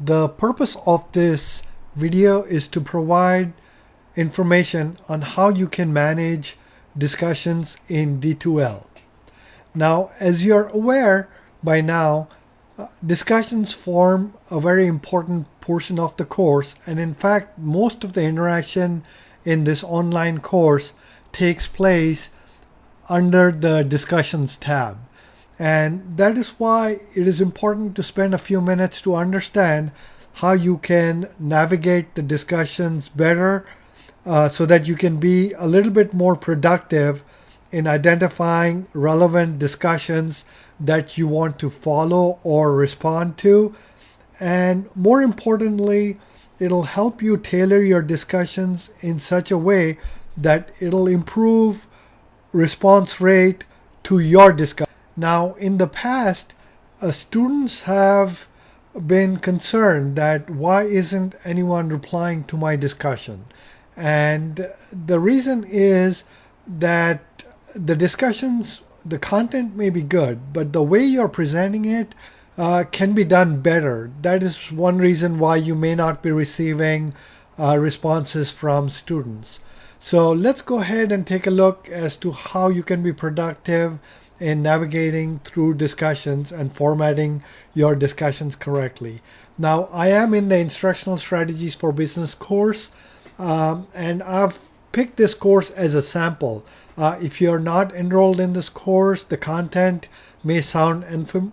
The purpose of this video is to provide information on how you can manage discussions in D2L. Now, as you're aware by now, discussions form a very important portion of the course, and in fact, most of the interaction in this online course takes place under the discussions tab. And that is why it is important to spend a few minutes to understand how you can navigate the discussions better so that you can be a little bit more productive in identifying relevant discussions that you want to follow or respond to. And more importantly, it'll help you tailor your discussions in such a way that it'll improve response rate to your discussion. Now, in the past, students have been concerned that why isn't anyone replying to my discussion? And the reason is that the discussions, the content may be good, but the way you're presenting it can be done better. That is one reason why you may not be receiving responses from students. So let's go ahead and take a look as to how you can be productive in navigating through discussions and formatting your discussions correctly. Now, I am in the Instructional Strategies for Business course, and I've picked this course as a sample. If you're not enrolled in this course, the content may sound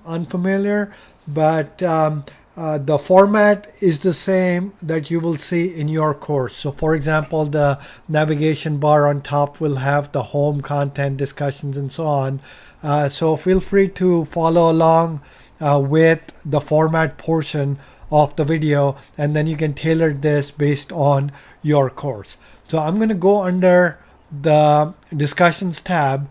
unfamiliar, but the format is the same that you will see in your course. So for example, the navigation bar on top will have the home, content, discussions, and so on. So feel free to follow along with the format portion of the video, and then you can tailor this based on your course. So I'm going to go under the discussions tab,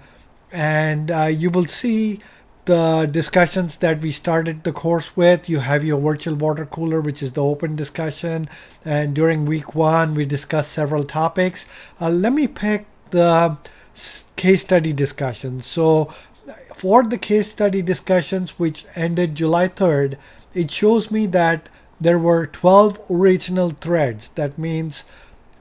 and you will see the discussions that we started the course with. You have your virtual water cooler, which is the open discussion, and during week 1 we discussed several topics. Let me pick the case study discussion. So for the case study discussions, which ended July 3rd, it shows me that there were 12 original threads. That means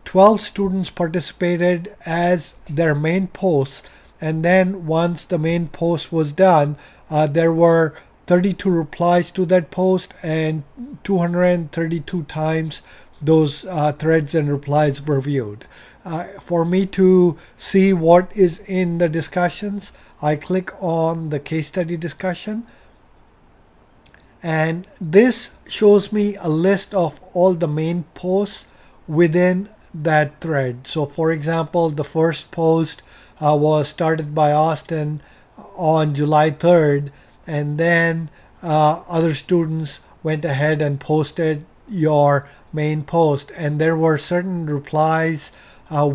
12 students participated as their main posts, and then once the main post was done, there were 32 replies to that post, and 232 times those threads and replies were viewed. For me to see what is in the discussions, I click on the case study discussion, and this shows me a list of all the main posts within that thread. So for example, the first post was started by Austin on July 3rd, and then other students went ahead and posted your main post, and there were certain replies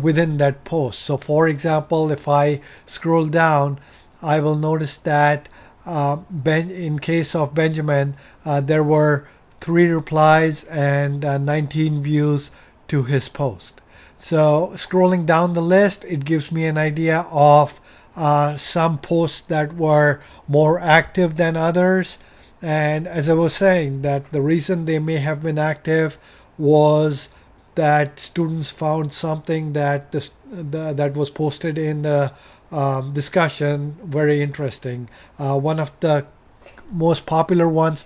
within that post. So for example, if I scroll down, I will notice that in case of Benjamin, there were 3 replies and 19 views to his post. So scrolling down the list, it gives me an idea of some posts that were more active than others. And as I was saying, that the reason they may have been active was that students found something that that was posted in the discussion very interesting. One of the most popular ones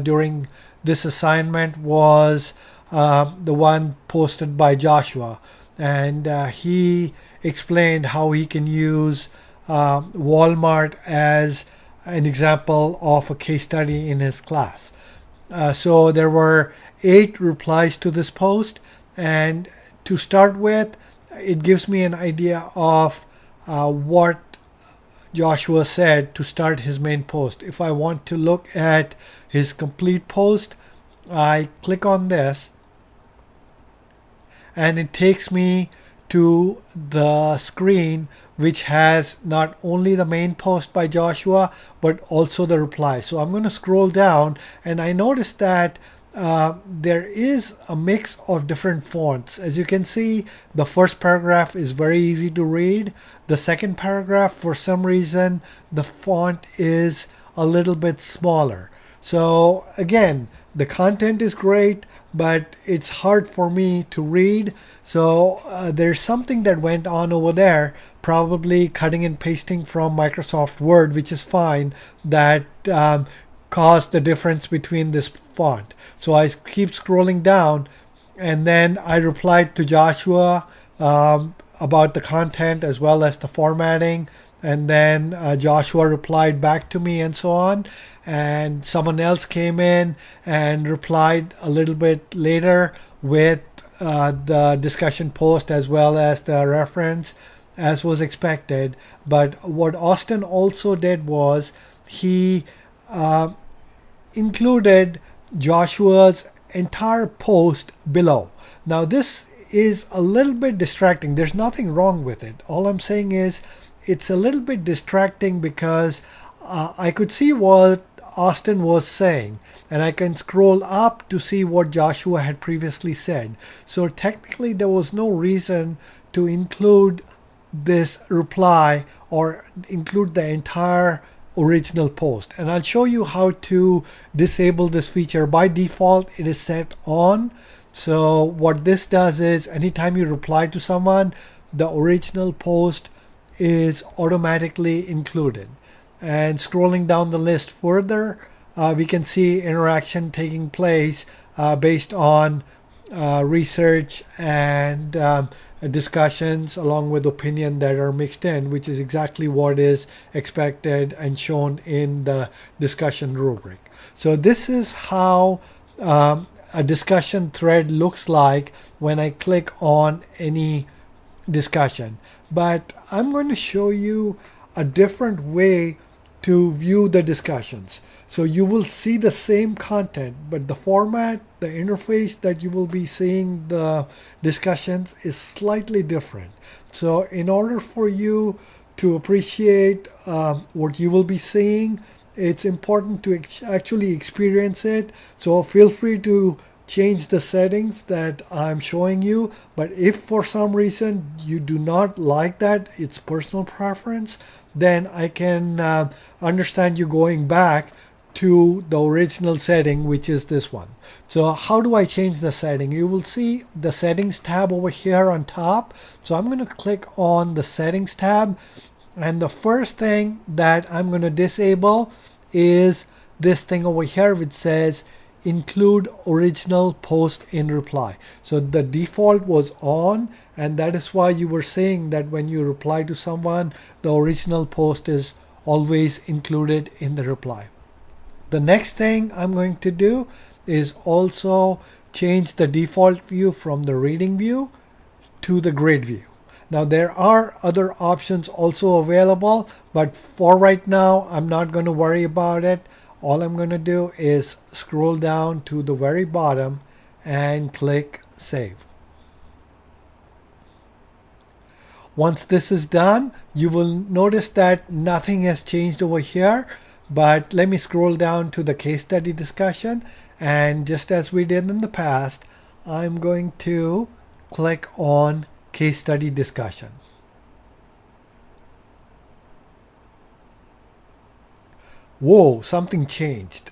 during this assignment was the one posted by Joshua, and he explained how he can use Walmart as an example of a case study in his class. So there were 8 replies to this post, and to start with, it gives me an idea of what Joshua said to start his main post. If I want to look at his complete post, I click on this, and it takes me to the screen which has not only the main post by Joshua but also the reply. So I'm going to scroll down, and I noticed that there is a mix of different fonts. As you can see, the first paragraph is very easy to read. The second paragraph, for some reason, the font is a little bit smaller. So again, the content is great, but it's hard for me to read. So there's something that went on over there, probably cutting and pasting from Microsoft Word, which is fine, that caused the difference between this font. So I keep scrolling down, and then I replied to Joshua about the content as well as the formatting. And then Joshua replied back to me and so on. And someone else came in and replied a little bit later with the discussion post as well as the reference, as was expected. But what Austin also did was he included Joshua's entire post below. Now this is a little bit distracting. There's nothing wrong with it. All I'm saying is it's a little bit distracting because I could see what Austin was saying, and I can scroll up to see what Joshua had previously said. So technically there was no reason to include this reply or include the entire original post. And I'll show you how to disable this feature. By default it is set on. So what this does is anytime you reply to someone, the original post is automatically included. And scrolling down the list further, we can see interaction taking place based on research and discussions along with opinion that are mixed in, which is exactly what is expected and shown in the discussion rubric. So this is how a discussion thread looks like when I click on any discussion. But I'm going to show you a different way to view the discussions. So you will see the same content, but the format, the interface that you will be seeing the discussions is slightly different. So in order for you to appreciate what you will be seeing, it's important to actually experience it. So feel free to change the settings that I'm showing you, but if for some reason you do not like that, it's personal preference, then I can understand you going back to the original setting, which is this one. So how do I change the setting? You will see the settings tab over here on top. So I'm going to click on the settings tab, and the first thing that I'm going to disable is this thing over here which says include original post in reply. So the default was on, and that is why you were saying that when you reply to someone, the original post is always included in the reply. The next thing I'm going to do is also change the default view from the reading view to the grid view. Now there are other options also available, but for right now I'm not going to worry about it. All I'm going to do is scroll down to the very bottom and click save. Once this is done, you will notice that nothing has changed over here, but let me scroll down to the case study discussion, and just as we did in the past, I'm going to click on case study discussion. Whoa, something changed.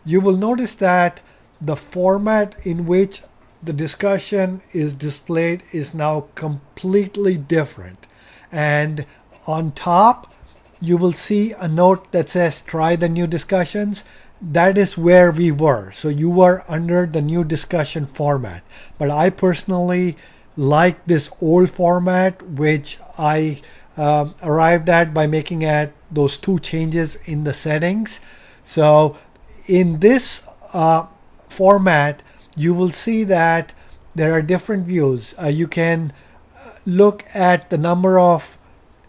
You will notice that the format in which the discussion is displayed is now completely different. And on top, you will see a note that says try the new discussions. That is where we were. So you were under the new discussion format. But I personally like this old format, which I arrived at by making those two changes in the settings. So in this format, you will see that there are different views. You can look at the number of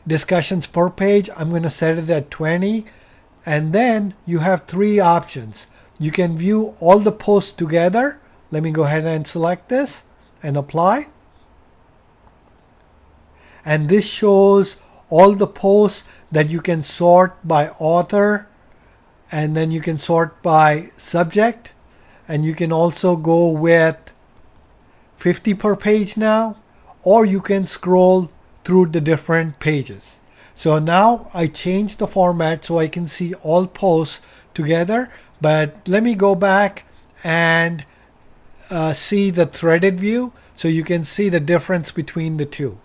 discussions per page. I'm going to set it at 20. And then you have three options. You can view all the posts together. Let me go ahead and select this and apply. And this shows all the posts that you can sort by author, and then you can sort by subject, and you can also go with 50 per page now, or you can scroll through the different pages. So now I changed the format so I can see all posts together, But let me go back and see the threaded view so you can see the difference between the two.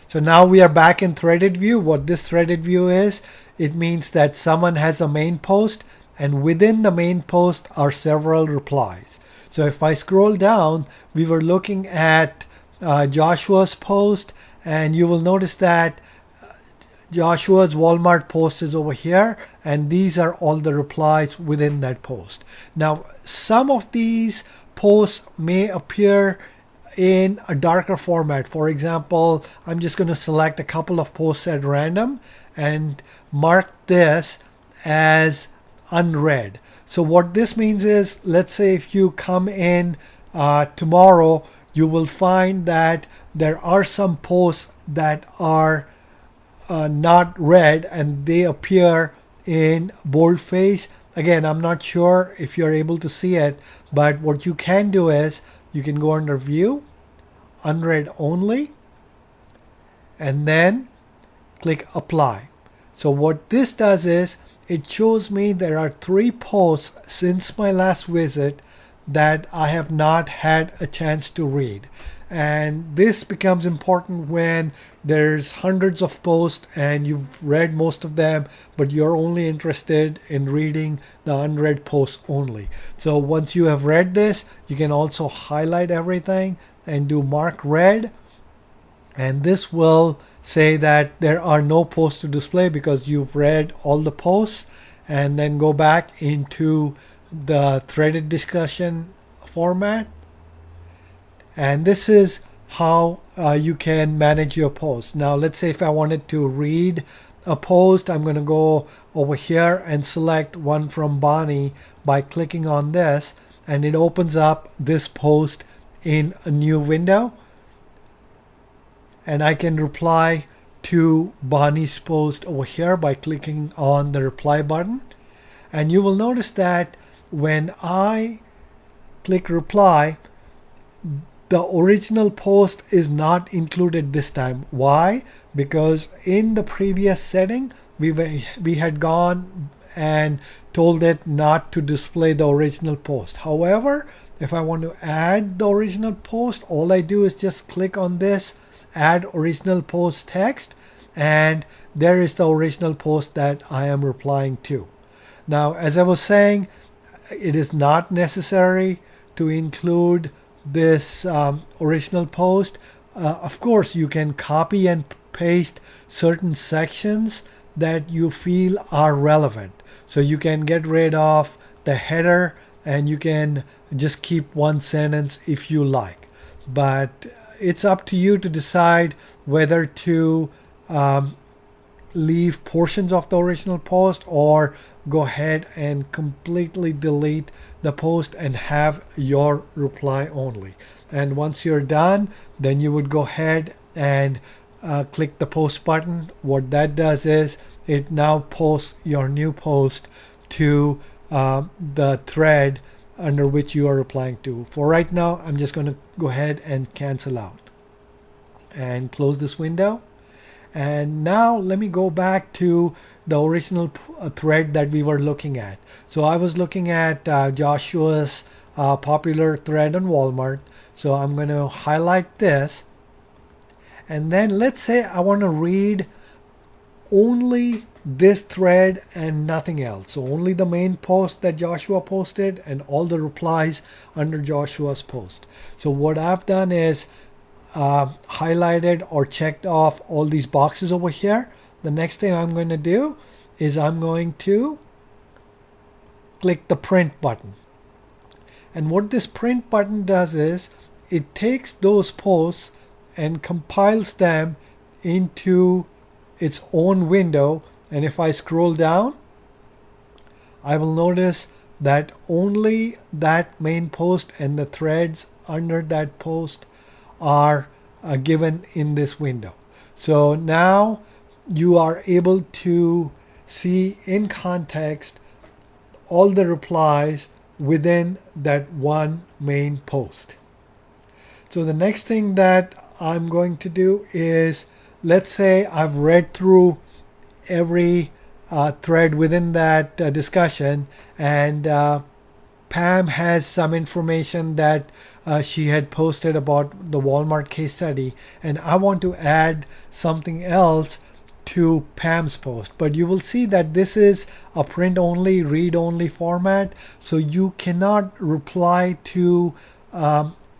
So now we are back in threaded view. What this threaded view is, it means that someone has a main post, and within the main post are several replies. So if I scroll down, we were looking at Joshua's post, and you will notice that Joshua's Walmart post is over here, and these are all the replies within that post. Now, some of these posts may appear in a darker format. For example, I'm just going to select a couple of posts at random and mark this as unread. So what this means is, let's say if you come in tomorrow, you will find that there are some posts that are not read and they appear in boldface. Again, I'm not sure if you're able to see it, but what you can do is you can go under view, unread only, and then click apply. So what this does is it shows me there are 3 posts since my last visit that I have not had a chance to read. And this becomes important when there's hundreds of posts and you've read most of them, but you're only interested in reading the unread posts only. So once you have read this, you can also highlight everything and do mark read. And this will say that there are no posts to display because you've read all the posts, and then go back into the threaded discussion format. And this is how you can manage your post. Now let's say if I wanted to read a post, I'm going to go over here and select one from Bonnie by clicking on this, and it opens up this post in a new window, and I can reply to Bonnie's post over here by clicking on the reply button. And you will notice that when I click reply, the original post is not included this time. Why? Because in the previous setting, we had gone and told it not to display the original post. However, if I want to add the original post, all I do is just click on this, add original post text, and there is the original post that I am replying to. Now, as I was saying, it is not necessary to include this original post. Of course, you can copy and paste certain sections that you feel are relevant. So you can get rid of the header and you can just keep one sentence if you like. But it's up to you to decide whether to leave portions of the original post or go ahead and completely delete the post and have your reply only. And once you're done, then you would go ahead and click the post button. What that does is it now posts your new post to the thread under which you are replying to. For right now, I'm just going to go ahead and cancel out and close this window. And now let me go back to the original thread that we were looking at. So I was looking at Joshua's popular thread on Walmart. So I'm going to highlight this. And then let's say I want to read only this thread and nothing else. So only the main post that Joshua posted and all the replies under Joshua's post. So what I've done is highlighted or checked off all these boxes over here. The next thing I'm going to do is I'm going to click the print button. And what this print button does is it takes those posts and compiles them into its own window. And if I scroll down, I will notice that only that main post and the threads under that post are given in this window. So now you are able to see in context all the replies within that one main post. So the next thing that I'm going to do is, let's say I've read through every thread within that discussion, and Pam has some information that she had posted about the Walmart case study, and I want to add something else to Pam's post. But you will see that this is a print only, read only format, so you cannot reply to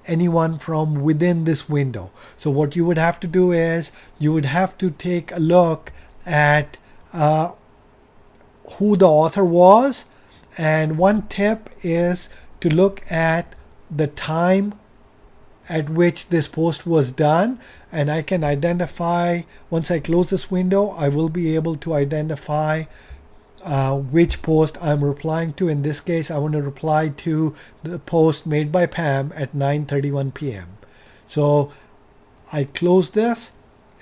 anyone from within this window. So what you would have to do is you would have to take a look at who the author was, and one tip is to look at the time at which this post was done, and I can identify, once I close this window, I will be able to identify which post I'm replying to. In this case, I want to reply to the post made by Pam at 9:31 p.m. So I close this,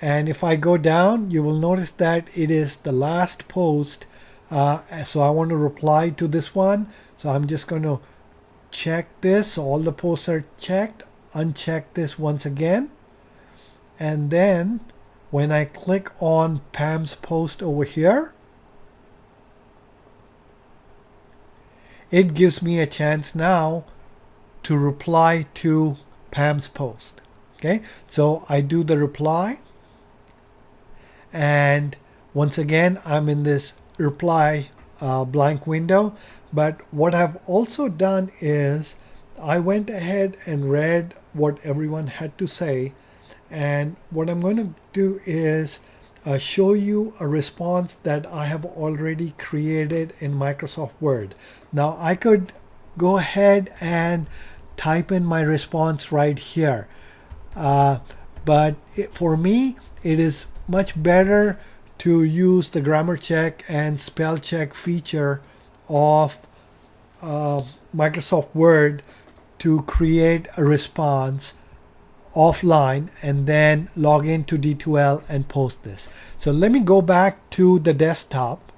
and if I go down, you will notice that it is the last post. So I want to reply to this one. So I'm just going to check this. So all the posts are checked. Uncheck this once again. And then when I click on Pam's post over here, it gives me a chance now to reply to Pam's post. Okay, so I do the reply, and once again I'm in this reply blank window. But what I've also done is I went ahead and read what everyone had to say, and what I'm going to do is show you a response that I have already created in Microsoft Word. Now I could go ahead and type in my response right here, but for me it is much better to use the grammar check and spell check feature of Microsoft Word to create a response offline and then log into D2L and post this. So let me go back to the desktop,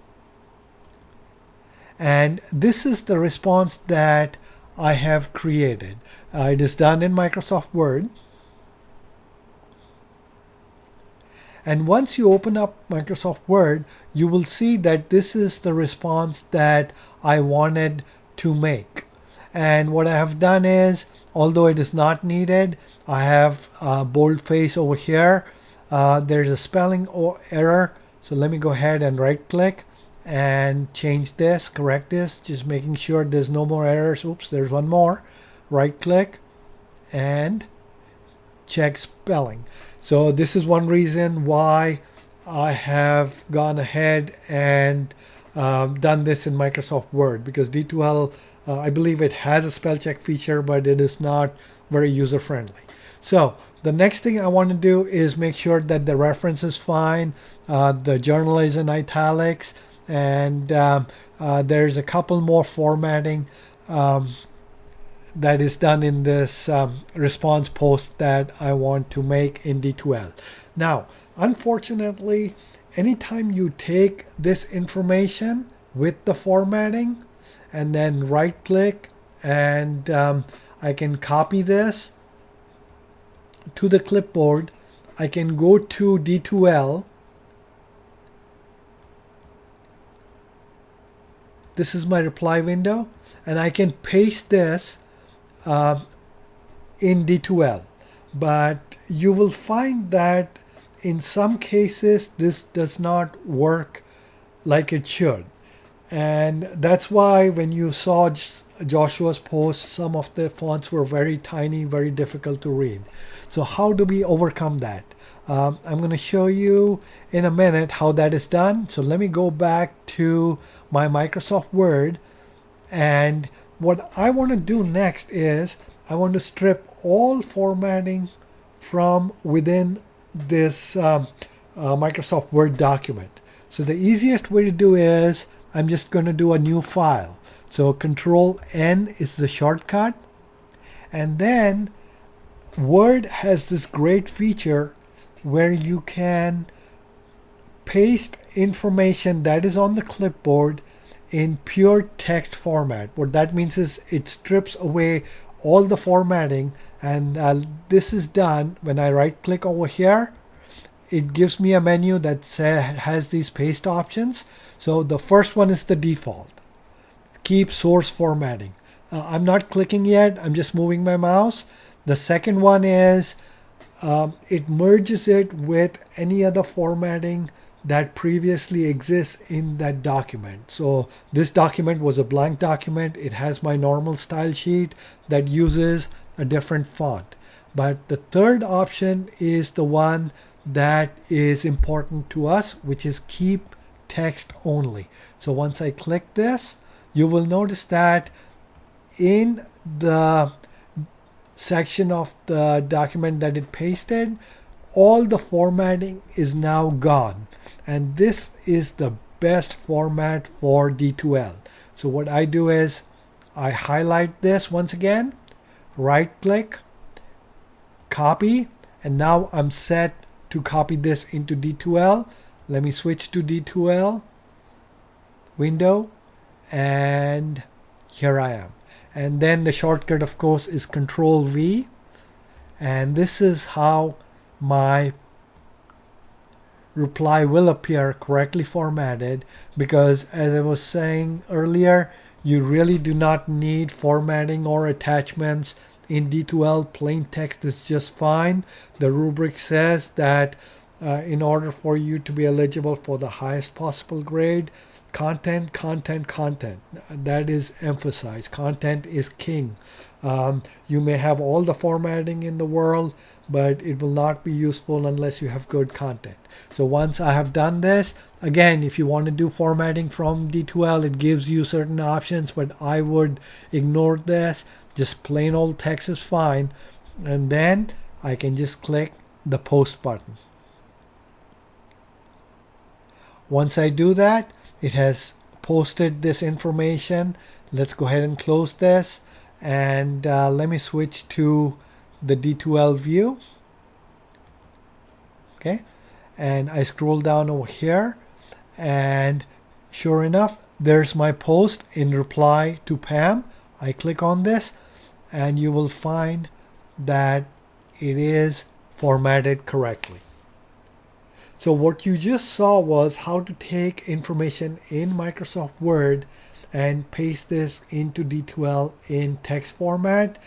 and this is the response that I have created. It is done in Microsoft Word. And once you open up Microsoft Word, you will see that this is the response that I wanted to make. And what I have done is, although it is not needed, I have boldface over here. There's a spelling error. So let me go ahead and right click and change this, correct this, just making sure there's no more errors. Oops, there's one more. Right click and check spelling. So this is one reason why I have gone ahead and done this in Microsoft Word, because D2L, I believe it has a spell check feature, but it is not very user friendly. So the next thing I want to do is make sure that the reference is fine, the journal is in italics, and there's a couple more formatting that is done in this response post that I want to make in D2L. Now, unfortunately, anytime you take this information with the formatting and then right click, and I can copy this to the clipboard, I can go to D2L. This is my reply window, and I can paste this in D2L. But you will find that in some cases this does not work like it should. And that's why when you saw Joshua's post, some of the fonts were very tiny, very difficult to read. So how do we overcome that? I'm going to show you in a minute how that is done. So let me go back to my Microsoft Word, and what I want to do next is I want to strip all formatting from within this Microsoft Word document. So the easiest way to do is I'm just going to do a new file. So Control N is the shortcut, and then Word has this great feature where you can paste information that is on the clipboard in pure text format. What that means is it strips away all the formatting, and this is done when I right click over here. it gives me a menu that has these paste options. So the first one is the default. Keep source formatting. I'm not clicking yet. I'm just moving my mouse. The second one is it merges it with any other formatting that previously exists in that document. So this document was a blank document. It has my normal style sheet that uses a different font. But the third option is the one that is important to us, which is keep text only. So once I click this, you will notice that in the section of the document that it pasted, all the formatting is now gone. And this is the best format for D2L. So what I do is I highlight this once again, right click, copy, and now I'm set to copy this into D2L. Let me switch to D2L window, and here I am. And then the shortcut, of course, is Control V, and this is how my reply will appear correctly formatted, because as I was saying earlier, you really do not need formatting or attachments in D2L. Plain text is just fine. The rubric says that in order for you to be eligible for the highest possible grade, content. That is emphasized. Content is king. You may have all the formatting in the world, but it will not be useful unless you have good content. So once I have done this, again, if you want to do formatting from D2L, it gives you certain options, but I would ignore this. Just plain old text is fine. And then I can just click the post button. Once I do that, it has posted this information. Let's go ahead and close this, and let me switch to the D2L view. Okay, and I scroll down over here, and sure enough, there's my post in reply to Pam. I click on this, and you will find that it is formatted correctly. So what you just saw was how to take information in Microsoft Word and paste this into D2L in text format.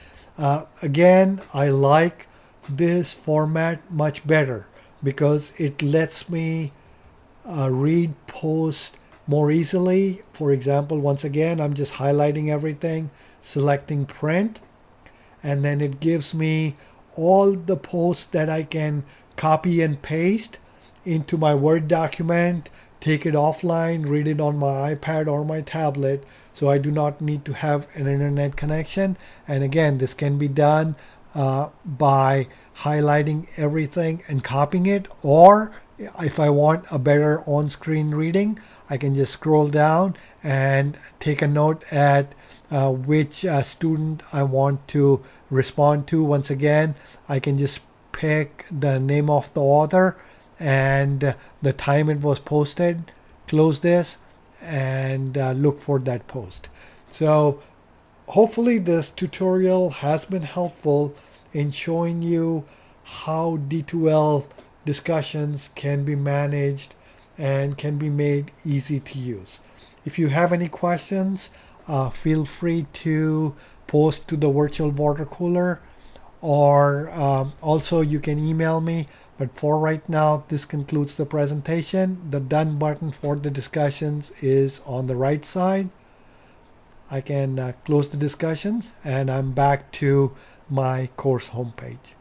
Again, I like this format much better because it lets me read post more easily. For example, once again, I'm just highlighting everything, selecting print, and then it gives me all the posts that I can copy and paste into my Word document, take it offline, read it on my iPad or my tablet, so I do not need to have an internet connection. And again, this can be done by highlighting everything and copying it, or if I want a better on-screen reading, I can just scroll down and take a note at which student I want to respond to. Once again, I can just pick the name of the author and the time it was posted, close this, and look for that post. So hopefully this tutorial has been helpful in showing you how D2L discussions can be managed and can be made easy to use. If you have any questions, feel free to post to the virtual water cooler, or also you can email me. But for right now, this concludes the presentation. The done button for the discussions is on the right side. I can close the discussions, and I'm back to my course homepage.